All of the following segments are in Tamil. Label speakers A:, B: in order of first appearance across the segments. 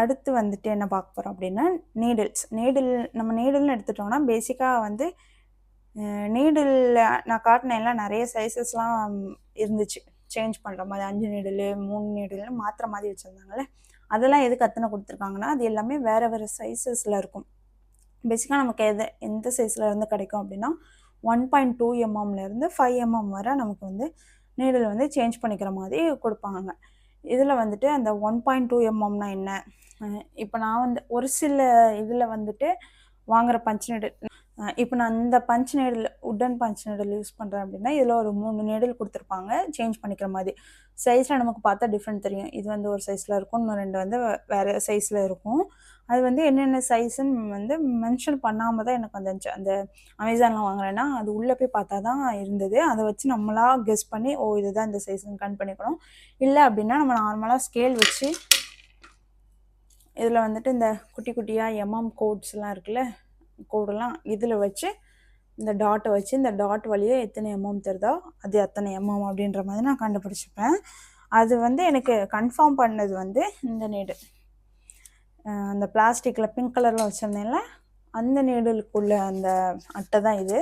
A: அடுத்து வந்துட்டு என்ன பார்க்க போகிறோம் அப்படின்னா நம்ம நீடில்னு எடுத்துட்டோம்னா பேசிக்காக வந்து நீடில் நான் காட்டினேன்லாம் நிறைய சைஸஸ்லாம் இருந்துச்சு. சேஞ்ச் பண்ணுற மாதிரி 5 நீடில் 3 நீடில்னு மாத்திர மாதிரி வச்சுருந்தாங்கல்ல, அதெல்லாம் எதுக்கு அத்தனை கொடுத்துருக்காங்கன்னா அது எல்லாமே வேறு வேறு சைஸஸில் இருக்கும். பேசிக்காக நமக்கு எந்த சைஸில் இருந்து கிடைக்கும் அப்படின்னா 1.2 mmலேருந்து 5 mm வரை நமக்கு வந்து நீடில் வந்து சேஞ்ச் பண்ணிக்கிற மாதிரி கொடுப்பாங்க. இதில் வந்துட்டு அந்த 1.2 mmனா என்ன, இப்போ நான் வந்து ஒரு சில இதில் வந்துட்டு வாங்குகிற பஞ்ச் நீடில், இப்போ நான் இந்த punch needle wooden punch needle use பண்ணுறேன் அப்படின்னா இதில் ஒரு 3 நீடில் கொடுத்துருப்பாங்க சேஞ்ச் பண்ணிக்கிற மாதிரி. சைஸில் நமக்கு பார்த்தா டிஃப்ரெண்ட் தெரியும். இது வந்து ஒரு சைஸில் இருக்கும், இன்னும் 2 வந்து வேறு சைஸில் இருக்கும். அது வந்து என்னென்ன சைஸுன்னு வந்து மென்ஷன் பண்ணாமல் தான் எனக்கு வந்துச்சு. அந்த அமேசானில் வாங்குறேன்னா அது உள்ளே போய் பார்த்தா தான் இருந்தது. அதை வச்சு நம்மளாக கெஸ் பண்ணி இதுதான் இந்த சைஸ்ன்னு கன் பண்ணிக்கணும். இல்லை அப்படின்னா நம்ம நார்மலாக ஸ்கேல் வச்சு இதில் வந்துட்டு இந்த குட்டி குட்டியாக கோட்ஸ்லாம் இருக்குல்ல, கோடெல்லாம் இதில் வச்சு இந்த டாட்டை வச்சு இந்த டாட் வழியாக எத்தனை தருதோ அது அத்தனை அப்படின்ற மாதிரி நான் கண்டுபிடிச்சிப்பேன். அது வந்து எனக்கு கன்ஃபார்ம் பண்ணது வந்து இந்த நீடில், அந்த பிளாஸ்டிக்கில் பிங்க் கலரில் வச்சுருந்தேன்ல அந்த நீடிலுக்குள்ள அந்த அட்டை தான் இது.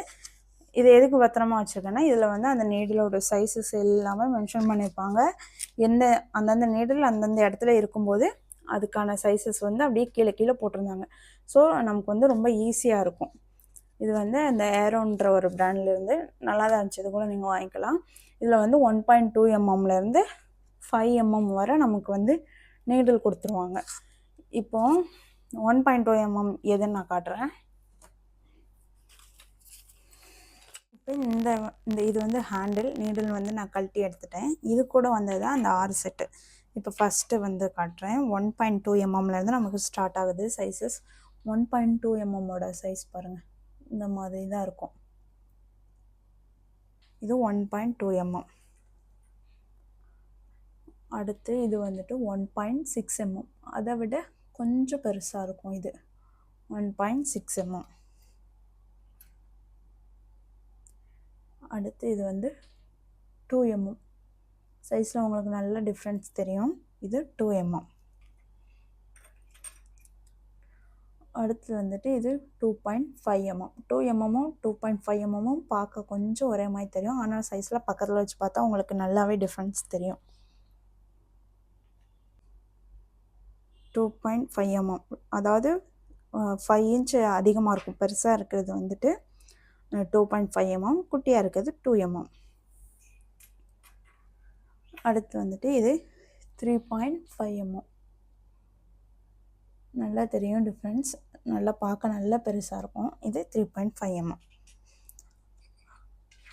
A: இது எதுக்கு பத்திரமா வச்சுருக்கேன்னா இதில் வந்து அந்த நீடிலோட சைஸஸ் எல்லாமே மென்ஷன் பண்ணியிருப்பாங்க. அந்தந்த நீடில் அந்தந்த இடத்துல இருக்கும்போது அதுக்கான சைஸஸ் வந்து அப்படியே கீழே கீழே போட்டிருந்தாங்க. ஸோ நமக்கு வந்து ரொம்ப ஈஸியாக இருக்கும். இது வந்து அந்த ஏரோன்ற ஒரு பிராண்ட்லேருந்து நல்லா தான் இருந்துச்சு. இது கூட நீங்கள் வாங்கிக்கலாம். இதில் வந்து 1.2 mmலேருந்து 5 mm வரை நமக்கு வந்து நீடில் கொடுத்துருவாங்க. இப்போ 1.2 mm எதுன்னு நான் காட்டுறேன். இப்போ இந்த இது வந்து ஹேண்டில் நீடில் வந்து நான் கழட்டி எடுத்துட்டேன். இது கூட வந்தது தான் அந்த 6 செட்டு. இப்போ ஃபஸ்ட்டு வந்து காட்டுறேன். 1.2 mmலேருந்து நமக்கு ஸ்டார்ட் ஆகுது சைஸஸ். 1.2 mmோட சைஸ் பாருங்கள், இந்த மாதிரி தான் இருக்கும். இது 1.2 mm. அடுத்து இது வந்துட்டு 1.6 mm, அதை விட கொஞ்சம் பெருசாக இருக்கும். இது 1.6 mm. அடுத்து இது வந்து 2 mm. சைஸில் உங்களுக்கு நல்ல டிஃப்ரென்ஸ் தெரியும். இது 2 mm. அடுத்து வந்துட்டு இது 2.5 mm. 2 mmமும் 2.5 mmமும் பார்க்க கொஞ்சம் ஒரே மாதிரி தெரியும், ஆனால் சைஸில் பக்கத்தில் வச்சு பார்த்தா உங்களுக்கு நல்லாவே டிஃப்ரென்ஸ் தெரியும். 2.5 mm, அதாவது 5 inch அதிகமாக இருக்கும். பெருசாக இருக்கிறது வந்துட்டு 2.5 mm, குட்டியாக இருக்கிறது 2 mm. அடுத்து வந்துட்டு இது 3.5 mm. நல்லா தெரியும் டிஃப்ரென்ஸ், நல்லா பார்க்க நல்லா பெருசாக இருக்கும். இது 3.5 mm.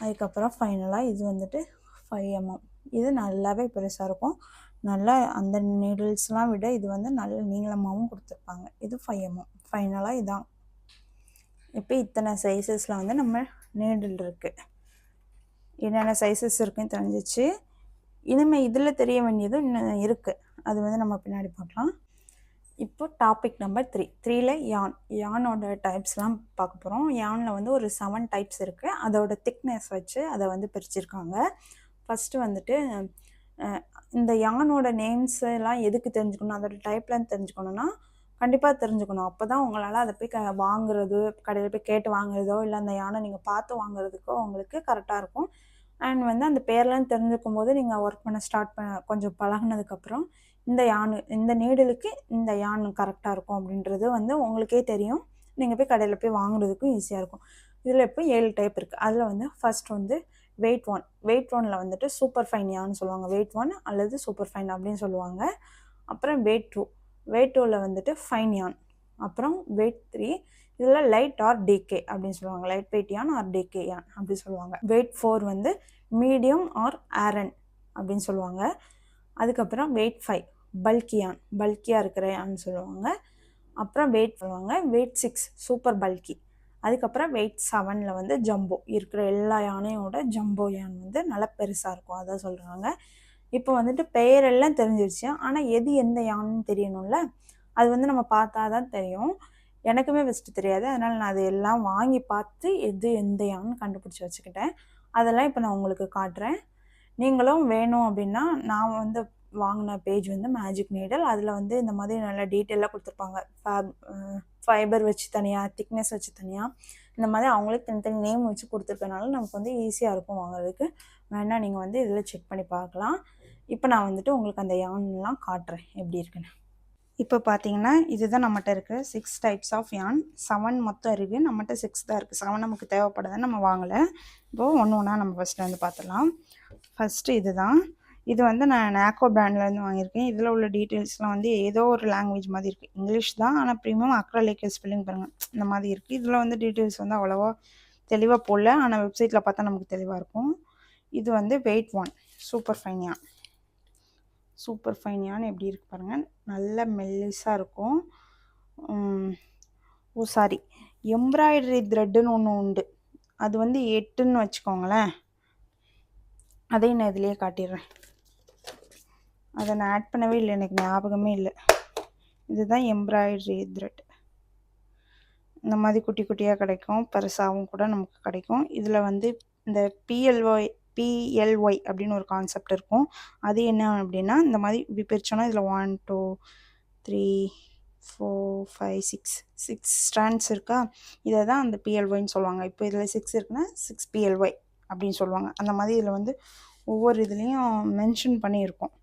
A: அதுக்கப்புறம் ஃபைனலாக இது வந்துட்டு 5 mm. இது நல்லாவே பெருசாக இருக்கும். நல்லா அந்த நீடில்ஸ்லாம் விட இது வந்து நல்ல நீளமாகவும் கொடுத்துருப்பாங்க. இது 5 mm. ஃபைனலாக இதான். இப்போ இத்தனை சைஸஸில் வந்து நம்ம நீடில் இருக்குது. என்னென்ன சைஸஸ் இருக்குன்னு தெரிஞ்சிச்சு. இனிமேல் இதில் தெரிய வேண்டியது இன்னும் இருக்குது, அது வந்து நம்ம பின்னாடி பார்க்கலாம். இப்போ டாபிக் நம்பர் 3ல யானோட டைப்ஸ்லாம் பார்க்க போகிறோம். யானில் வந்து ஒரு 7 டைப்ஸ் இருக்குது. அதோட திக்னஸ் வச்சு அதை வந்து பிரிச்சிருக்காங்க. ஃபஸ்ட்டு வந்துட்டு இந்த யானோட நேம்ஸ் எல்லாம் எதுக்கு தெரிஞ்சுக்கணும், அதோட டைப்லாம் தெரிஞ்சுக்கணுன்னா கண்டிப்பாக தெரிஞ்சுக்கணும். அப்போ தான் உங்களால் அதை போய் வாங்குறது, கடையில் போய் கேட்டு வாங்குறதோ இல்லை அந்த யானை நீங்கள் பார்த்து வாங்குறதுக்கோ உங்களுக்கு கரெக்டாக இருக்கும். அண்ட் வந்து அந்த பேர்லாம் தெரிஞ்சுக்கும் போது நீங்கள் ஒர்க் பண்ண கொஞ்சம் பழகினதுக்கப்புறம் இந்த நீடிலுக்கு இந்த யான் கரெக்டாக இருக்கும் அப்படின்றது வந்து உங்களுக்கே தெரியும். நீங்கள் போய் கடையில் போய் வாங்குறதுக்கும் ஈஸியாக இருக்கும். இதில் இப்போ 7 டைப் இருக்குது. அதில் வந்து ஃபஸ்ட் வந்து வெயிட் 1ல் வந்துட்டு சூப்பர் ஃபைன் யான்னு சொல்லுவாங்க. வெயிட் 1 அல்லது சூப்பர் ஃபைன் அப்படின்னு சொல்லுவாங்க. அப்புறம் வெயிட் 2ல் வந்துட்டு ஃபைன் யான். அப்புறம் வெயிட் 3 இதில் லைட் ஆர் டிகே அப்படின்னு சொல்லுவாங்க. லைட் வெயிட் யான் ஆர் டிகே யான் அப்படி சொல்லுவாங்க. வெயிட் 4 வந்து மீடியம் ஆர் ஏரன் அப்படின்னு சொல்லுவாங்க. அதுக்கப்புறம் வெயிட் 5 பல்கியாக இருக்கிற யான்னு சொல்லுவாங்க. அப்புறம் வெயிட் 6 சூப்பர் பல்கி. அதுக்கப்புறம் வெயிட் 7ல் வந்து ஜம்போ, இருக்கிற எல்லா யானையோட ஜம்போ யான் வந்து நல்லா பெருசாக இருக்கும், அதான் சொல்கிறாங்க. இப்போ வந்துட்டு பெயரெல்லாம் தெரிஞ்சிருச்சு, ஆனால் எது எந்த யான்னு தெரியணும்ல, அது வந்து நம்ம பார்த்தா தான் தெரியும். எனக்குமே ஃபஸ்ட்டு தெரியாது, அதனால் நான் அது எல்லாம் வாங்கி பார்த்து எது எந்த யான்னு கண்டுபிடிச்சி வச்சுக்கிட்டேன். அதெல்லாம் இப்போ நான் உங்களுக்கு காட்டுறேன். நீங்களும் வேணும் அப்படின்னா நான் வந்து வாங்கின பேஜ் வந்து மேஜிக் நீடல். அதில் வந்து இந்த மாதிரி நல்லா டீட்டெயிலாக கொடுத்துருப்பாங்க. ஃபைபர் வச்சு தனியாக, திக்னஸ் வச்சு தனியாக, இந்த மாதிரி அவங்களே தனித்தனி நேம் வச்சு கொடுத்துருக்கனால நமக்கு வந்து ஈஸியாக இருக்கும் வாங்குறதுக்கு. வேணால் நீங்கள் வந்து இதில் செக் பண்ணி பார்க்கலாம். இப்போ நான் வந்துட்டு உங்களுக்கு அந்த யான்லாம் காட்டுறேன் எப்படி இருக்குன்னு. இப்போ பார்த்தீங்கன்னா இதுதான் நம்மகிட்ட இருக்குது 6 டைப்ஸ் ஆஃப் யான். 7 மொத்தம் இருக்குது, நம்மகிட்ட 6 தான் இருக்குது. 7 நமக்கு தேவைப்படுதுன்னு நம்ம வாங்கலை. இப்போது ஒன்று ஒன்றா நம்ம ஃபஸ்ட்டு வந்து பார்த்துடலாம். ஃபஸ்ட்டு இதுதான். இது வந்து நான் நாக்கோ பிராண்ட்லேருந்து வாங்கியிருக்கேன். இதில் உள்ள டீட்டெயில்ஸ்லாம் வந்து ஏதோ ஒரு லாங்குவேஜ் மாதிரி இருக்குது. இங்கிலீஷ் தான், ஆனால் ப்ரீமியம் அக்ரலிக் ஸ்பெல்லிங் பாருங்கள் இந்த மாதிரி இருக்குது. இதில் வந்து டீட்டெயில்ஸ் வந்து அவ்வளோவா தெளிவாக போடல, ஆனால் வெப்சைட்டில் பார்த்தா நமக்கு தெளிவாக இருக்கும். இது வந்து வெயிட் 1 சூப்பர் ஃபைன் யான். சூப்பர் ஃபைன் யான் எப்படி இருக்குது பாருங்கள், நல்ல மெல்லிஸாக இருக்கும். சாரி, எம்ப்ராய்டரி த்ரெட்டுன்னு ஒன்று உண்டு, அது வந்து 8ன்னு வச்சுக்கோங்களேன். அதையும் நான் இதிலேயே காட்டிடுறேன். அதை நான் ஆட் பண்ணவே இல்லை, எனக்கு ஞாபகமே இல்லை. இதுதான் எம்ப்ராய்டரி த்ரெட். இந்த மாதிரி குட்டி குட்டியாக கிடைக்கும், பெருசாகவும் கூட நமக்கு கிடைக்கும். இதில் வந்து இந்த பிஎல்ஒய் அப்படின்னு ஒரு கான்செப்ட் இருக்கும். அது என்ன அப்படின்னா, இந்த மாதிரி இப்படி பிரிச்சோன்னா இதில் 1 2 3 4 5 6 ஸ்ட்ராண்ட்ஸ் இருக்கா, இதை தான் அந்த பிஎல்ஒய்ன்னு சொல்லுவாங்க. இப்போ இதில் 6 இருக்குன்னா 6 பிஎல்ஒய் அப்படின்னு சொல்லுவாங்க. அந்த மாதிரி இதில் வந்து ஒவ்வொரு இதுலேயும் மென்ஷன் பண்ணியிருக்கோம்.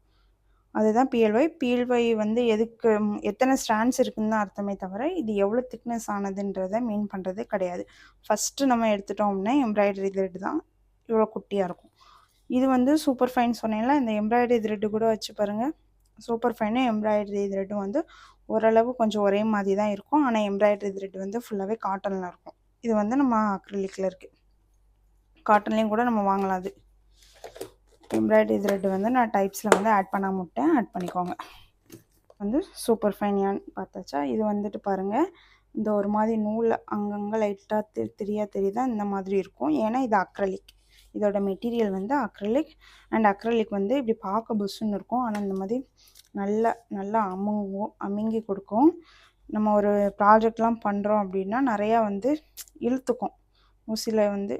A: அதுதான் பிஎல்ஒய். பிஎல்ஒய் வந்து எதுக்கு, எத்தனை ஸ்ட்ராண்ட்ஸ் இருக்குன்னு தான் அர்த்தமே தவிர இது எவ்வளோ திக்னஸ் ஆனதுன்றதை மீன் பண்ணுறது கிடையாது. ஃபஸ்ட்டு நம்ம எடுத்துட்டோம் அப்படின்னா எம்ப்ராய்டரி த்ரெட் தான் இவ்வளோ குட்டியாக இருக்கும். இது வந்து சூப்பர் ஃபைன் சொன்னேன்ல, இந்த எம்ப்ராய்டரி த்ரெட்டு கூட வச்சு பாருங்கள். சூப்பர் ஃபைனும் எம்ப்ராய்டரி த்ரெட்டும் வந்து ஓரளவு கொஞ்சம் ஒரே மாதிரி தான் இருக்கும், ஆனால் எம்ப்ராய்டரி த்ரெட் வந்து ஃபுல்லாகவே காட்டனில் இருக்கும். இது வந்து நம்ம அக்ரிலிக்கில் இருக்குது, காட்டன்லேயும் கூட நம்ம வாங்கலாம். அது எம்ப்ராய்டரி த்ரெட் வந்து நான் டைப்ஸில் வந்து ஆட் பண்ண முட்டேன், ஆட் பண்ணிக்கோங்க. வந்து சூப்பர் ஃபைன் யான் பார்த்தாச்சா. இது வந்துட்டு பாருங்கள், இந்த ஒரு மாதிரி நூலில் அங்கங்கே லைட்டாக தெரியுதா, இந்த மாதிரி இருக்கும். ஏன்னா இது அக்ரலிக், இதோட மெட்டீரியல் வந்து அக்ரலிக். அண்ட் அக்ரலிக் வந்து இப்படி பார்க்க புஷ்ஷுன்னு இருக்கும், ஆனால் இந்த மாதிரி நல்லா அமுங்கி கொடுக்கும். நம்ம ஒரு ப்ராஜெக்ட்லாம் பண்ணுறோம் அப்படின்னா நிறையா வந்து இழுத்துக்கும். ஊசியில் வந்து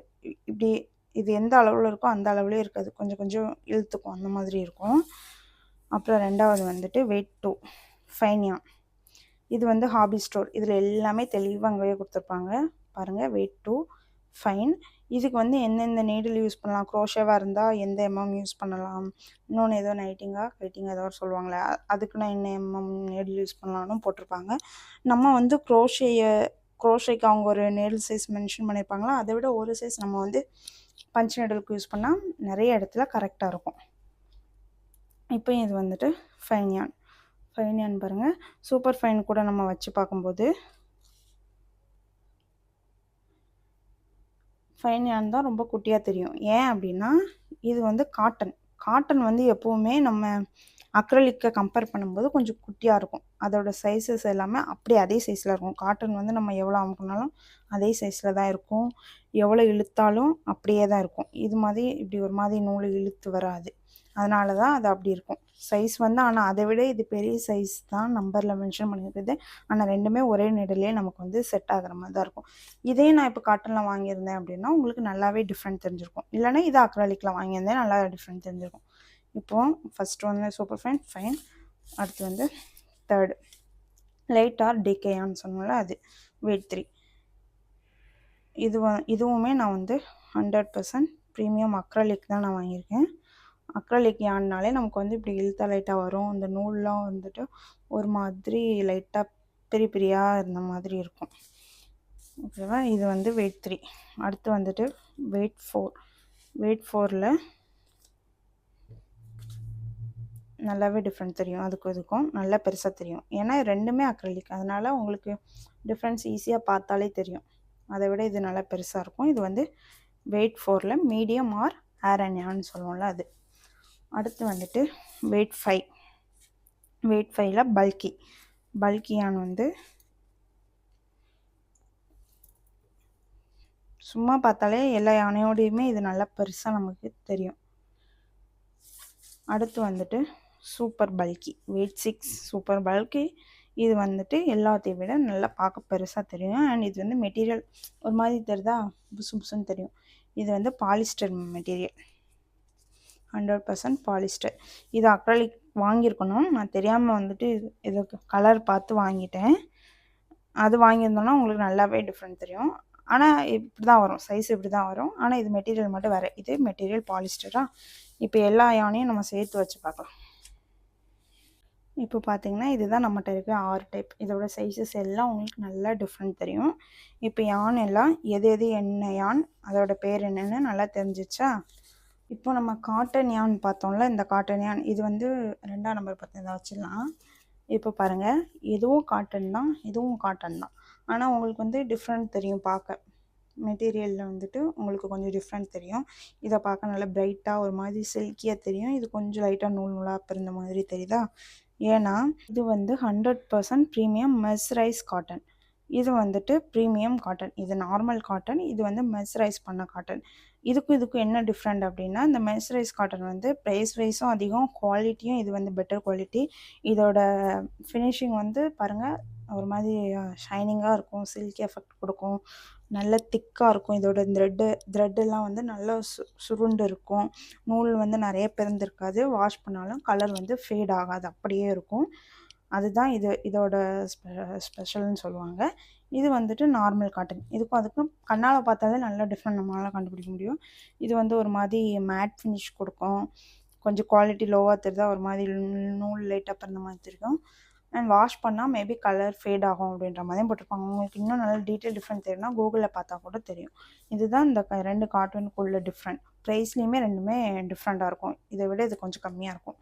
A: இப்படி இது எந்த அளவில் இருக்கோ அந்த அளவுலேயே இருக்காது, கொஞ்சம் கொஞ்சம் இழுத்துக்கும், அந்த மாதிரி இருக்கும். அப்புறம் ரெண்டாவது வந்துட்டு வெயிட் 2 ஃபைன் யான். இது வந்து ஹாபி ஸ்டோர், இதில் எல்லாமே தெளிவாக அங்கேயே கொடுத்துருப்பாங்க பாருங்கள். Weight 2 fine. இதுக்கு வந்து எந்தெந்த நீடில் யூஸ் பண்ணலாம், க்ரோஷேவாக இருந்தால் எந்த எம்எம் யூஸ் பண்ணலாம், இன்னொன்று ஏதோ கைட்டிங்காக ஏதோ சொல்லுவாங்களே, அதுக்கு நான் என்ன எம்எம் நீடில் யூஸ் பண்ணலான்னு போட்டிருப்பாங்க. நம்ம வந்து க்ரோஷேக்கு அவங்க ஒரு நீடில் சைஸ் மென்ஷன் பண்ணியிருப்பாங்களா, அதை விட ஒரு சைஸ் நம்ம வந்து பஞ்ச் நீடலுக்கு யூஸ் பண்ணால் நிறைய இடத்துல கரெக்டாக இருக்கும். இப்போ இது வந்துட்டு ஃபைன் யான் பாருங்கள். சூப்பர் ஃபைன் கூட நம்ம வச்சு பார்க்கும்போது ஃபைன் யான் தான் ரொம்ப குட்டியாக தெரியும். ஏன் அப்படின்னா இது வந்து காட்டன் வந்து எப்போவுமே நம்ம அக்ரலிக்கை கம்பேர் பண்ணும்போது கொஞ்சம் குட்டியாக இருக்கும். அதோட சைஸஸ் எல்லாமே அப்படியே அதே சைஸில் இருக்கும். காட்டன் வந்து நம்ம எவ்வளோ அமுக்குனாலும் அதே சைஸில் தான் இருக்கும், எவ்வளோ இழுத்தாலும் அப்படியே தான் இருக்கும். இது மாதிரி இப்படி ஒரு மாதிரி நூல் இழுத்து வராது, அதனால தான் அது அப்படி இருக்கும் சைஸ் வந்து. ஆனால் அதை விட இது பெரிய சைஸ் தான் நம்பரில் மென்ஷன் பண்ணியிருக்குது. ஆனால் ரெண்டுமே ஒரே நீடிலே நமக்கு வந்து செட் ஆகிற மாதிரி தான் இருக்கும். இதே நான் இப்போ காட்டனில் வாங்கியிருந்தேன் அப்படின்னா உங்களுக்கு நல்லாவே டிஃப்ரெண்ட் தெரிஞ்சிருக்கும், இல்லைனா இது அக்ரலிக்கில் வாங்கியிருந்தேன் நல்லா டிஃப்ரெண்ட் தெரிஞ்சிருக்கும். இப்போது ஃபஸ்ட்டு வந்து சூப்பர் ஃபைன். அடுத்து வந்து தேர்டு லைட் ஆர் டிகேயான்னு சொன்னால அது வெயிட் 3. இதுவுமே நான் வந்து 100% ப்ரீமியம் அக்ரலிக் தான் நான் வாங்கியிருக்கேன். அக்ரலிக் யான்னாலே நமக்கு வந்து இப்படி இழுத்தா லைட்டாக வரும், இந்த நூல்லாம் வந்துட்டு ஒரு மாதிரி லைட்டாக பெரியாக இருந்த மாதிரி இருக்கும். ஓகேவா, இது வந்து வெயிட் 3. அடுத்து வந்துட்டு வெயிட் 4. வெயிட் 4ல் நல்லாவே டிஃப்ரெண்ட் தெரியும், இதுக்கும் நல்லா பெருசாக தெரியும். ஏன்னா ரெண்டுமே அக்ரலிக், அதனால் உங்களுக்கு டிஃப்ரென்ஸ் ஈஸியாக பார்த்தாலே தெரியும். அதை விட இது நல்லா பெருசாக இருக்கும். இது வந்து வெயிட் 4ல் மீடியம் ஆர் ஏர் அண்ட் யான்னு சொல்லுவோம்ல அது. அடுத்து வந்துட்டு வெயிட் 5. வெயிட் 5ல் பல்கி யான் வந்து சும்மா பார்த்தாலே எல்லா யானையோடையுமே இது நல்லா பெருசாக நமக்கு தெரியும். அடுத்து வந்துட்டு சூப்பர் பல்கி வெயிட் 6 சூப்பர் பல்கி. இது வந்துட்டு எல்லாத்தையும் விட நல்லா பார்க்க பெருசாக தெரியும். அண்ட் இது வந்து மெட்டீரியல் ஒரு மாதிரி தெரியுதா, புசுன்னு தெரியும். இது வந்து பாலிஸ்டர் மெட்டீரியல், 100% பாலிஸ்டர். இது அக்ரலிக் வாங்கியிருக்கணும். நான் தெரியாமல் வந்துட்டு இது கலர் பார்த்து வாங்கிட்டேன். அது வாங்கியிருந்தோன்னா உங்களுக்கு நல்லாவே டிஃப்ரெண்ட் தெரியும். ஆனால் இப்படி தான் வரும், சைஸ் இப்படி தான் வரும். ஆனால் இது மெட்டீரியல் மட்டும் வேறு. இது மெட்டீரியல் பாலிஸ்டரா. இப்போ எல்லா யானையும் நம்ம சேர்த்து வச்சு பார்க்கலாம். இப்போ பார்த்தீங்கன்னா இதுதான் நம்மகிட்ட இருக்க 6 டைப். இதோட சைஸஸ் எல்லாம் உங்களுக்கு நல்லா டிஃப்ரெண்ட் தெரியும். இப்போ யான் எல்லாம் எது எது என்ன யான், அதோட பேர் என்னென்னு நல்லா தெரிஞ்சிச்சா? இப்போ நம்ம காட்டன் யான் பார்த்தோம்ல, இந்த காட்டன் யான் இது வந்து 2ஆம் நம்பர் பார்த்தா வச்சிடலாம். இப்போ பாருங்கள், இதுவும் காட்டன் தான், இதுவும் காட்டன் தான். ஆனால் உங்களுக்கு வந்து டிஃப்ரெண்ட் தெரியும் பார்க்க. மெட்டீரியலில் வந்துட்டு உங்களுக்கு கொஞ்சம் டிஃப்ரெண்ட் தெரியும். இதை பார்க்க நல்லா பிரைட்டாக ஒரு மாதிரி சில்கியாக தெரியும். இது கொஞ்சம் லைட்டாக நூல் நூலாக பிறந்த மாதிரி தெரியுதா? ஏன்னா இது வந்து 100% ப்ரீமியம் மெர்சரைஸ் காட்டன். இது வந்துட்டு ப்ரீமியம் காட்டன். இது நார்மல் காட்டன், இது வந்து மெர்சரைஸ் பண்ண காட்டன். இதுக்கும் என்ன டிஃப்ரெண்ட் அப்படின்னா, இந்த மெர்சரைஸ் காட்டன் வந்து ப்ரைஸ் வைஸும் அதிகம், குவாலிட்டியும் இது வந்து பெட்டர் குவாலிட்டி. இதோட ஃபினிஷிங் வந்து பாருங்கள், ஒரு மாதிரி ஷைனிங்காக இருக்கும், சில்கி எஃபெக்ட் கொடுக்கும், நல்ல திக்காக இருக்கும். இதோட த்ரெட்டெல்லாம் வந்து நல்லா சுருண்டு இருக்கும். நூல் வந்து நிறைய பிறந்திருக்காது. வாஷ் பண்ணாலும் கலர் வந்து ஃபேட் ஆகாது, அப்படியே இருக்கும். அதுதான் இதோட ஸ்பெஷல்னு சொல்லுவாங்க. இது வந்துட்டு நார்மல் காட்டன். அதுக்கும் கண்ணால் பார்த்தாலே நல்லா டிஃப்ரெண்ட் நம்மளால் கண்டுபிடிக்க முடியும். இது வந்து ஒரு மாதிரி மேட் ஃபினிஷ் கொடுக்கும். கொஞ்சம் குவாலிட்டி லோவாக தெரியுதா, ஒரு மாதிரி நூல் லைட்டாக பிறந்த மாதிரி தெரியும். அண்ட் வாஷ் பண்ணால் மேபி கலர் ஃபேட் ஆகும் அப்படின்ற மாதிரியும் போட்டிருப்பாங்க. உங்களுக்கு இன்னும் நல்லா டீட்டெயில் டிஃப்ரெண்ட் தெரியும்னா கூகுளில் பார்த்தா கூட தெரியும். இதுதான் இந்த 2 காட்டனுக்குள்ள டிஃப்ரெண்ட். ப்ரைஸ்லேயுமே ரெண்டுமே டிஃப்ரெண்ட்டாக இருக்கும். இதை விட இது கொஞ்சம் கம்மியாக இருக்கும்.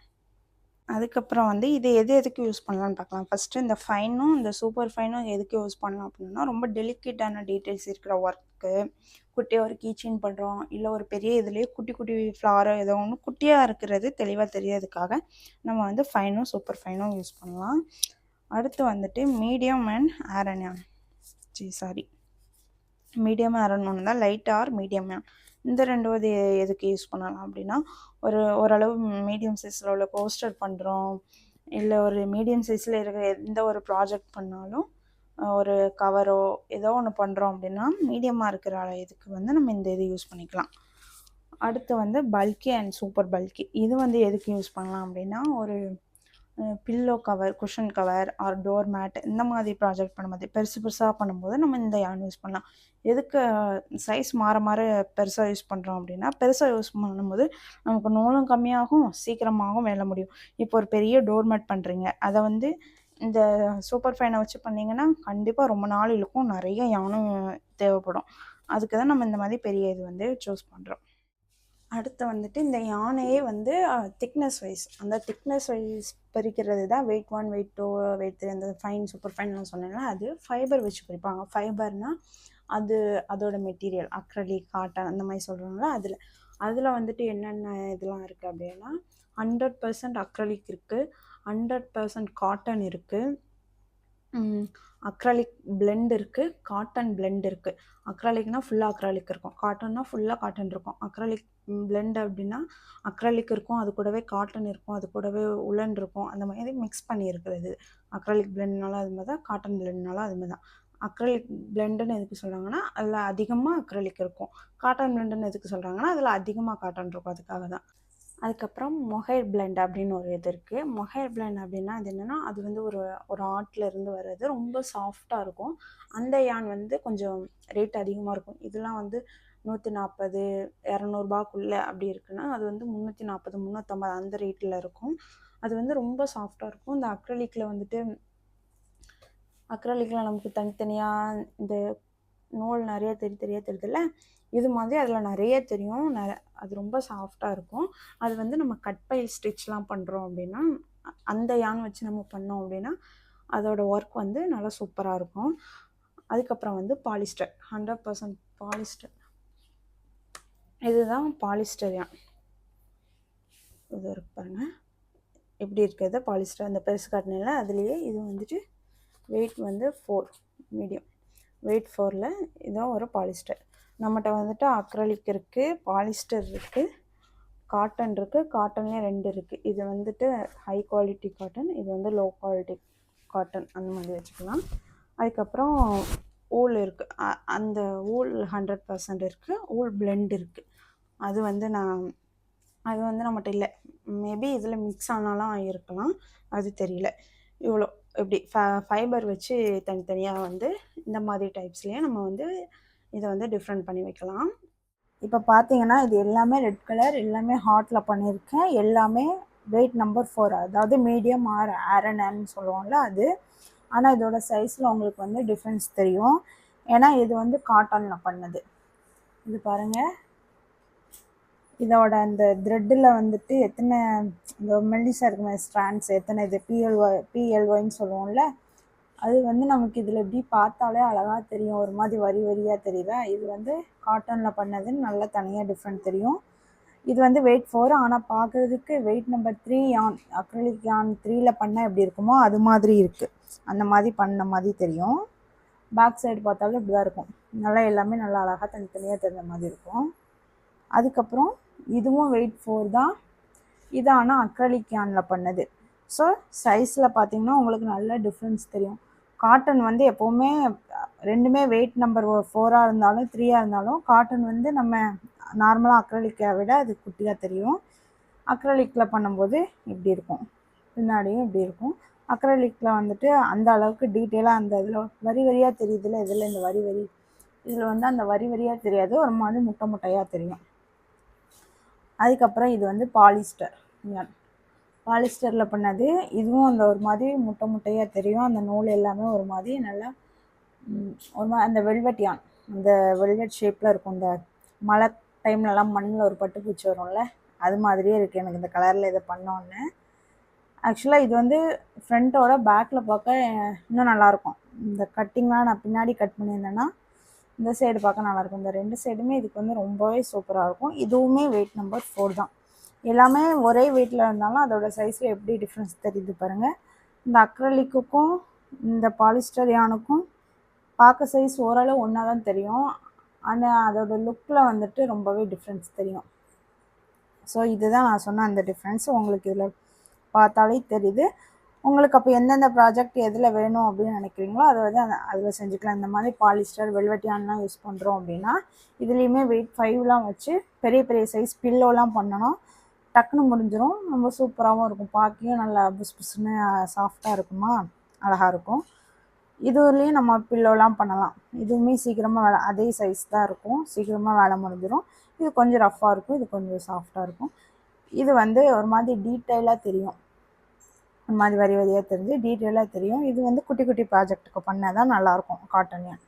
A: அதுக்கப்புறம் வந்து இது எதுக்கு யூஸ் பண்ணலான்னு பார்க்கலாம். ஃபஸ்ட்டு இந்த ஃபைனும் இந்த சூப்பர் ஃபைனும் எதுக்கு யூஸ் பண்ணலாம் அப்படின்னா, ரொம்ப டெலிகேட்டான டீட்டெயில்ஸ் இருக்கிற ஒர்க்கு, குட்டியாக ஒரு கீச்செயின் பண்ணுறோம், இல்லை ஒரு பெரிய இதுலேயே குட்டி குட்டி ஃப்ளாரோ ஏதோ ஒன்று குட்டியாக இருக்கிறது தெளிவாக தெரியறதுக்காக நம்ம வந்து ஃபைனும் சூப்பர் ஃபைனும் யூஸ் பண்ணலாம். அடுத்து வந்துட்டு medium and Aran medium Aran ஒன்று தான், லைட் ஆர் மீடியம். இந்த ரெண்டாவது எதுக்கு யூஸ் பண்ணலாம் அப்படின்னா, ஓரளவு மீடியம் சைஸில் உள்ள போஸ்டர் பண்ணுறோம், இல்லை ஒரு மீடியம் சைஸில் இருக்கிற எந்த ஒரு ப்ராஜெக்ட் பண்ணாலும், ஒரு கவரோ ஏதோ ஒன்று பண்ணுறோம் அப்படின்னா மீடியமாக இருக்கிற இதுக்கு வந்து நம்ம இந்த இது யூஸ் பண்ணிக்கலாம். அடுத்து வந்து பல்கி அண்ட் சூப்பர் பல்கி. இது வந்து எதுக்கு யூஸ் பண்ணலாம் அப்படின்னா, ஒரு pillow cover, cushion cover or door mat இந்த மாதிரி ப்ராஜெக்ட் பண்ணும்போது பெருசாக பண்ணும்போது நம்ம இந்த யான் யூஸ் பண்ணலாம். எதுக்கு சைஸ் மாற பெருசாக யூஸ் பண்ணுறோம் அப்படின்னா, பெருசாக யூஸ் பண்ணும்போது நமக்கு நூலும் கம்மியாகும், சீக்கிரமாகவும் வேலை முடியும். இப்போ ஒரு பெரிய டோர் மேட் பண்ணுறீங்க, அதை வந்து இந்த சூப்பர் ஃபைனை வச்சு பண்ணிங்கன்னா கண்டிப்பாக ரொம்ப நாள் இழுக்கும், நிறைய யானும் தேவைப்படும். அதுக்கு தான் நம்ம இந்த மாதிரி பெரிய இது வந்து சூஸ் பண்ணுறோம். அடுத்து வந்துட்டு இந்த யானையே வந்து திக்னஸ் வைஸ், அந்த திக்னஸ் வைஸ் பறிக்கிறது தான் வெயிட் 1, வெயிட் 2, வெயிட் 3 அந்த ஃபைன் சூப்பர் ஃபைன்லாம் சொன்னேன்னா அது ஃபைபர் வச்சு பறிப்பாங்க. ஃபைபர்னால் அதோட மெட்டீரியல் அக்ரலிக், காட்டன் அந்த மாதிரி சொல்கிறாங்களா, அதில் வந்துட்டு என்னென்ன இதெல்லாம் இருக்குது அப்படின்னா 100% அக்ரலிக் இருக்குது, 100% காட்டன் இருக்குது, அக்ராலிக் பிளெண்ட் இருக்குது, காட்டன் பிளெண்ட் இருக்குது. அக்ராலிக்னால் ஃபுல்லாக அக்ராலிக் இருக்கும், காட்டன்னா ஃபுல்லாக காட்டன் இருக்கும். அக்ராலிக் பிளெண்ட் அப்படின்னா அக்ராலிக் இருக்கும், அது கூடவே காட்டன் இருக்கும், அது கூடவே உலன் இருக்கும், அந்த மாதிரி மிக்ஸ் பண்ணி இருக்கிறது. அக்ராலிக் பிளெண்ட்னாலும் அது மாதிரி தான், காட்டன் பிளெண்ட்னாலும் அது மாதிரி தான். அக்ராலிக் பிளெண்டுன்னு எதுக்கு சொல்கிறாங்கன்னா அதில் அதிகமாக அக்ராலிக் இருக்கும். காட்டன் பிளெண்டுன்னு எதுக்கு சொல்கிறாங்கன்னா அதில் அதிகமாக காட்டன் இருக்கும், அதுக்காக தான். அதுக்கப்புறம் மொஹைர் பிளெண்ட் அப்படின்னு ஒரு இது இருக்குது. மொஹைர் பிளெண்ட் அப்படின்னா அது என்னென்னா, அது வந்து ஒரு ஆர்ட்லேருந்து வர்றது, ரொம்ப சாஃப்டாக இருக்கும். அந்த யான் வந்து கொஞ்சம் ரேட் அதிகமாக இருக்கும். இதெல்லாம் வந்து 140, 200 அப்படி இருக்குன்னா, அது வந்து 340, 350 அந்த ரேட்டில் இருக்கும். அது வந்து ரொம்ப சாஃப்டாக இருக்கும். இந்த அக்ரலிக்கில் நமக்கு தனித்தனியாக இந்த நூல் நிறைய தெரியுதுல்ல, இது மாதிரி அதில் நிறைய தெரியும். அது ரொம்ப சாஃப்டாக இருக்கும். அது வந்து நம்ம கட் பை ஸ்டிச்லாம் பண்ணுறோம் அப்படின்னா, அந்த யான் வச்சு நம்ம பண்ணோம் அப்படின்னா அதோட ஒர்க் வந்து நல்லா சூப்பராக இருக்கும். அதுக்கப்புறம் வந்து பாலிஸ்டர், 100% பாலிஸ்டர். இதுதான் பாலிஸ்டர் யான். இது இருக்கு பாருங்கள், எப்படி இருக்கிறது பாலிஸ்டர். அந்த பெருசு காட்டினில் அதுலேயே இது வந்துட்டு வெயிட் வந்து 4, மீடியம் வெயிட் 4ல் இதான் ஒரு பாலிஸ்டர். நம்மகிட்ட வந்துட்டு அக்ரலிக் இருக்குது, பாலிஸ்டர் இருக்குது, காட்டன் இருக்குது. காட்டன்லேயே 2 இருக்குது. இது வந்துட்டு ஹை குவாலிட்டி காட்டன், இது வந்து லோ குவாலிட்டி காட்டன், அந்த மாதிரி வச்சுக்கலாம். அதுக்கப்புறம் ஊல் இருக்குது, அந்த ஊல் 100% இருக்குது. ஊல் பிளெண்ட் இருக்குது. அது வந்து நான் அது வந்து நம்மகிட்ட இல்லை. மேபி இதில் மிக்ஸ் ஆனாலும் இருக்கலாம், அது தெரியல. இவ்வளோ இப்படி ஃபைபர் வச்சு தனித்தனியாக வந்து இந்த மாதிரி டைப்ஸ்லேயே நம்ம வந்து இதை வந்து டிஃப்ரெண்ட் பண்ணி வைக்கலாம். இப்போ பார்த்தீங்கன்னா இது எல்லாமே ரெட் கலர், எல்லாமே ஹார்ட்டில் பண்ணியிருக்கேன். எல்லாமே வெயிட் நம்பர் 4, அதாவது மீடியம் ஆர் ஆர்என்என்னு சொல்லுவோம்ல அது. ஆனால் இதோட சைஸில் உங்களுக்கு வந்து டிஃப்ரென்ஸ் தெரியும், ஏன்னா இது வந்து காட்டனில் பண்ணது. இது பாருங்கள், இதோட அந்த த்ரெட்டில் வந்துட்டு எத்தனை இந்த மெல்லிஸாக இருக்குமே ஸ்ட்ராண்ட்ஸ், எத்தனை இது பிஎல்ஒய்ன்னு சொல்லுவோம்ல, அது வந்து நமக்கு இதில் எப்படி பார்த்தாலே அழகாக தெரியும், ஒரு மாதிரி வரி வரியாக தெரியுதா. இது வந்து காட்டனில் பண்ணதுன்னு நல்லா தனியாக டிஃப்ரெண்ட் தெரியும். இது வந்து வெயிட் 4, ஆனால் பார்க்குறதுக்கு வெயிட் நம்பர் 3 யான், அக்ரிலிக் யான் 3ல் பண்ணால் எப்படி இருக்குமோ அது மாதிரி இருக்குது. அந்த மாதிரி பண்ண மாதிரி தெரியும். பேக் சைடு பார்த்தாலும் இப்படி தான் இருக்கும். நல்லா எல்லாமே நல்லா அழகாக தனித்தனியாக தெரிஞ்ச மாதிரி இருக்கும். அதுக்கப்புறம் இதுவும் வெயிட் 4 தான். இது ஆனால் அக்ரிலிக் யானில் பண்ணது. ஸோ சைஸில் பார்த்தீங்கன்னா உங்களுக்கு நல்ல டிஃப்ரென்ஸ் தெரியும். காட்டன் வந்து எப்போவுமே ரெண்டுமே வெயிட் நம்பர் 4ஆக இருந்தாலும் 3ஆக இருந்தாலும் காட்டன் வந்து நம்ம நார்மலாக அக்ரிலிக்கை விட அது குட்டியாக தெரியும். அக்ரிலிக்கில் பண்ணும்போது இப்படி இருக்கும், பின்னாடியும் இப்படி இருக்கும். அக்ரிலிக்கில் வந்துட்டு அந்த அளவுக்கு டீட்டெயிலாக அந்த இதில் வரி வரியாக தெரியுதுல்ல, இதில் இந்த வரி வரி, இதில் வந்து அந்த வரி வரியாக தெரியாது, ஒரு மாதிரி முட்டை முட்டையாக தெரியும். அதுக்கப்புறம் இது வந்து பாலிஸ்டர் யான், பாலிஸ்டரில் பண்ணது. இதுவும் அந்த ஒரு மாதிரி முட்டை முட்டையாக தெரியும். அந்த நூல் எல்லாமே ஒரு மாதிரி நல்லா ஒரு மாதிரி அந்த வெல்வெட் யான், அந்த வெல்வெட் ஷேப்பில் இருக்கும். இந்த மழை டைம்லலாம் மண்ணில் ஒரு பட்டுப்பூச்சி வரும்ல, அது மாதிரியே இருக்குது எனக்கு இந்த கலரில் இதை பண்ணோன்னு. ஆக்சுவலாக இது வந்து ஃப்ரண்ட்டோட பேக்கில் பார்க்க இன்னும் நல்லாயிருக்கும். இந்த கட்டிங்லாம் நான் பின்னாடி கட் பண்ணியிருந்தேன்னா இந்த சைடு பார்க்க நல்லாயிருக்கும். இந்த 2 சைடுமே இதுக்கு வந்து ரொம்பவே சூப்பராக இருக்கும். இதுவுமே வெயிட் நம்பர் 4 தான். எல்லாமே ஒரே வெயிட்டில் இருந்தாலும் அதோட சைஸில் எப்படி டிஃப்ரென்ஸ் தெரியுது பாருங்கள். இந்த அக்ரலிக்குக்கும் இந்த பாலிஸ்டர் யானுக்கும் பார்க்க சைஸ் ஓரளவு ஒன்றா தான் தெரியும், ஆனால் அதோட லுக்கில் வந்துட்டு ரொம்பவே டிஃப்ரென்ஸ் தெரியும். ஸோ இதுதான் நான் சொன்ன அந்த டிஃப்ரென்ஸ் உங்களுக்கு இதில் பார்த்தாலே தெரியுது. உங்களுக்கு அப்போ எந்தெந்த ப்ராஜெக்ட் எதில் வேணும் அப்படின்னு நினைக்கிறீங்களோ அதை வந்து அதில் செஞ்சுக்கலாம். இந்த மாதிரி பாலிஸ்டர் வெல்வெட்டியான்லாம் யூஸ் பண்ணுறோம் அப்படின்னா இதுலேயுமே வெயிட் 5லாம் வச்சு பெரிய பெரிய சைஸ் பில்லோலாம் பண்ணணும், டக்குன்னு முடிஞ்சிடும், ரொம்ப சூப்பராகவும் இருக்கும், பார்க்கையும் நல்லா புஸ் புஸ்ன்னு சாஃப்டாக இருக்குமா, அழகாக இருக்கும். இதுலேயும் நம்ம பில்லோலாம் பண்ணலாம். இதுவுமே சீக்கிரமாக வேலை, அதே சைஸ் தான் இருக்கும், சீக்கிரமாக வேலை முடிஞ்சிடும். இது கொஞ்சம் ரஃப்பாக இருக்கும், இது கொஞ்சம் சாஃப்டாக இருக்கும். இது வந்து ஒரு மாதிரி டீட்டெயிலாக தெரியும், ஒரு மாதிரி வரி வரியாக தெரிஞ்சு டீட்டெயிலாக தெரியும். இது வந்து குட்டி குட்டி ப்ராஜெக்ட்டுக்கு பண்ணால் தான் நல்லாயிருக்கும் காட்டன் யான்.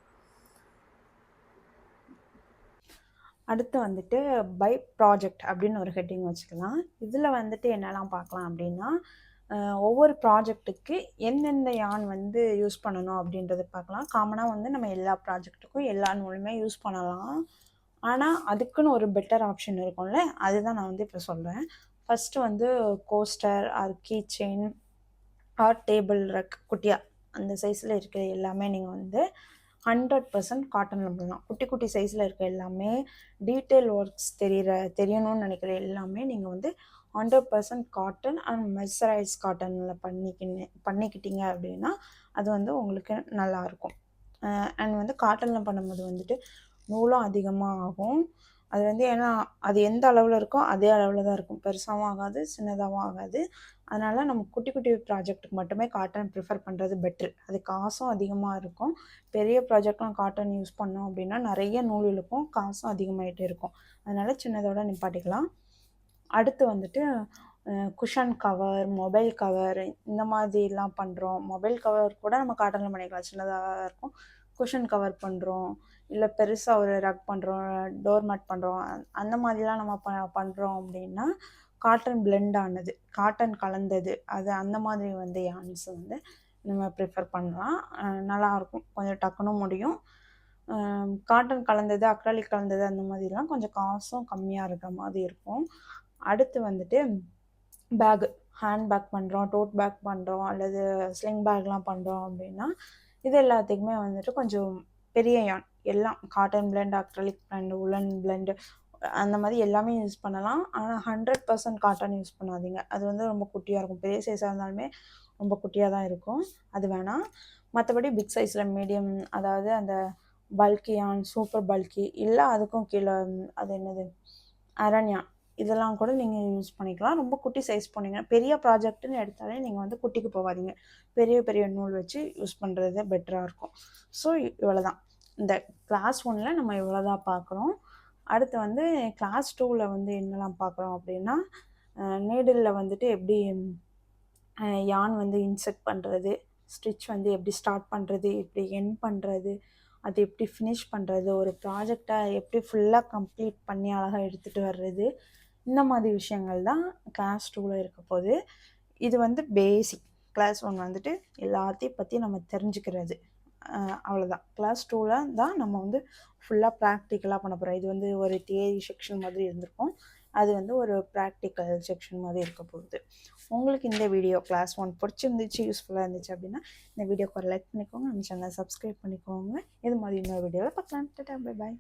A: அடுத்து வந்துட்டு பை ப்ராஜெக்ட் அப்படின்னு ஒரு ஹெட்டிங் வச்சுக்கலாம். இதில் வந்துட்டு என்னெல்லாம் பார்க்கலாம் அப்படின்னா, ஒவ்வொரு ப்ராஜெக்ட்டுக்கு எந்தெந்த யான் வந்து யூஸ் பண்ணணும் அப்படின்றத பார்க்கலாம். காமனாக வந்து நம்ம எல்லா ப்ராஜெக்ட்டுக்கும் எல்லா நூலுமே யூஸ் பண்ணலாம், ஆனால் அதுக்குன்னு ஒரு பெட்டர் ஆப்ஷன் இருக்கும்ல, அதுதான் நான் வந்து இப்போ சொல்கிறேன். ஃபஸ்ட்டு வந்து coaster or key chain or table rug, குட்டியாக அந்த சைஸில் இருக்கிற எல்லாமே நீங்கள் வந்து 100% காட்டனில் பண்ணலாம். குட்டி குட்டி சைஸில் இருக்க எல்லாமே டீட்டெயில் ஒர்க்ஸ் தெரியணும்னு நினைக்கிற எல்லாமே நீங்கள் வந்து 100% காட்டன் அண்ட் மெர்சரைஸ் காட்டனில் பண்ணிக்கிட்டீங்க அப்படின்னா அது வந்து உங்களுக்கு நல்லாயிருக்கும். அண்ட் வந்து காட்டனில் பண்ணும்போது வந்துட்டு நூலும் அதிகமாக ஆகும். அது வந்து ஏன்னா அது எந்த அளவில் இருக்கோ அதே அளவில் தான் இருக்கும், பெருசாகவும் ஆகாது சின்னதாகவும் ஆகாது. அதனால் நம்ம குட்டி குட்டி ப்ராஜெக்ட்டுக்கு மட்டுமே காட்டன் ப்ரிஃபர் பண்ணுறது பெட்ரு. அது காசும் அதிகமாக இருக்கும். பெரிய ப்ராஜெக்ட்லாம் காட்டன் யூஸ் பண்ணோம் அப்படின்னா நிறைய நூல் இழுக்கும், காசும் அதிகமாகிட்டே இருக்கும். அதனால் சின்னதோடு நிப்பாட்டிக்கலாம். அடுத்து வந்துட்டு குஷன் கவர், மொபைல் கவர் இந்த மாதிரிலாம் பண்ணுறோம். மொபைல் கவர் கூட நம்ம காட்டனில் பண்ணிக்கலாம், சின்னதாக இருக்கும். குஷன் கவர் பண்ணுறோம், இல்லை பெருசாக ஒரு ரக் பண்ணுறோம், டோர் மேட் பண்ணுறோம், அந்த மாதிரிலாம் நம்ம பண்ணுறோம் அப்படின்னா காட்டன் பிளெண்ட் ஆனது, காட்டன் கலந்தது, அது அந்த மாதிரி வந்து யான்ஸ் வந்து நம்ம ப்ரிஃபர் பண்ணலாம். நல்லாயிருக்கும், கொஞ்சம் டக்குன்னு முடியும். காட்டன் கலந்தது, அக்ரலிக் கலந்தது அந்த மாதிரிலாம் கொஞ்சம் காசும் கம்மியாக இருக்கிற மாதிரி இருக்கும். அடுத்து வந்துட்டு பேகு, ஹேண்ட் பேக் பண்ணுறோம், டோட் பேக் பண்ணுறோம், அல்லது ஸ்லிங் பேக்லாம் பண்ணுறோம் அப்படின்னா இது எல்லாத்துக்குமே வந்துட்டு கொஞ்சம் பெரிய யான், எல்லாம் cotton blend, acrylic blend, உலன் blend அந்த மாதிரி எல்லாமே யூஸ் பண்ணலாம். ஆனால் 100% காட்டன் யூஸ் பண்ணாதீங்க, அது வந்து ரொம்ப குட்டியாக இருக்கும். பெரிய சைஸாக இருந்தாலுமே ரொம்ப குட்டியாக தான் இருக்கும், அது வேணாம். மற்றபடி பிக் சைஸில் மீடியம், அதாவது அந்த பல்கி யான், சூப்பர் பல்கி, இல்லை அதுக்கும் கீழே அது என்னது அரண்யான், இதெல்லாம் கூட நீங்கள் யூஸ் பண்ணிக்கலாம். ரொம்ப குட்டி சைஸ் போனீங்கன்னா பெரிய ப்ராஜெக்ட்டுன்னு எடுத்தாலே நீங்கள் வந்து குட்டிக்கு போகாதீங்க. பெரிய பெரிய நூல் வச்சு யூஸ் பண்ணுறது பெட்டராக இருக்கும். ஸோ இவ்வளோ தான். இந்த கிளாஸ் 1ல் நம்ம இவ்வளோ தான் பார்க்குறோம். அடுத்து வந்து கிளாஸ் 2ல் வந்து என்னெல்லாம் பார்க்குறோம் அப்படின்னா, நீடிலில் வந்துட்டு எப்படி யான் வந்து இன்செர்ட் பண்ணுறது, ஸ்டிச் வந்து எப்படி ஸ்டார்ட் பண்ணுறது, எப்படி எண்ட் பண்ணுறது, அது எப்படி ஃபினிஷ் பண்ணுறது, ஒரு ப்ராஜெக்டை எப்படி ஃபுல்லாக கம்ப்ளீட் பண்ணி அழகாக எடுத்துகிட்டு வர்றது, இந்த மாதிரி விஷயங்கள் தான் கிளாஸ் 2ல் இருக்க போகுது. இது வந்து பேசிக். கிளாஸ் 1 வந்துட்டு எல்லாத்தையும் பற்றி நம்ம தெரிஞ்சுக்கிறது. அவ்வளோதான். கிளாஸ் 2ல் தான் நம்ம வந்து ஃபுல்லாக ப்ராக்டிக்கலாக பண்ண போகிறோம். இது வந்து ஒரு தியரி செக்ஷன் மாதிரி இருந்திருக்கும். அது வந்து ஒரு ப்ராக்டிக்கல் செக்ஷன் மாதிரி இருக்க போகுது. உங்களுக்கு இந்த வீடியோ கிளாஸ் 1 பிடிச்சிருந்துச்சு, யூஸ்ஃபுல்லாக இருந்துச்சு அப்படின்னா இந்த வீடியோக்கு ஒரு லைக் பண்ணிக்கோங்க. நம்ம சேனலை சப்ஸ்கிரைப் பண்ணிக்கோங்க. இது மாதிரி இன்னொரு வீடியோவில் பார்க்கலாம். Tata, bye bye.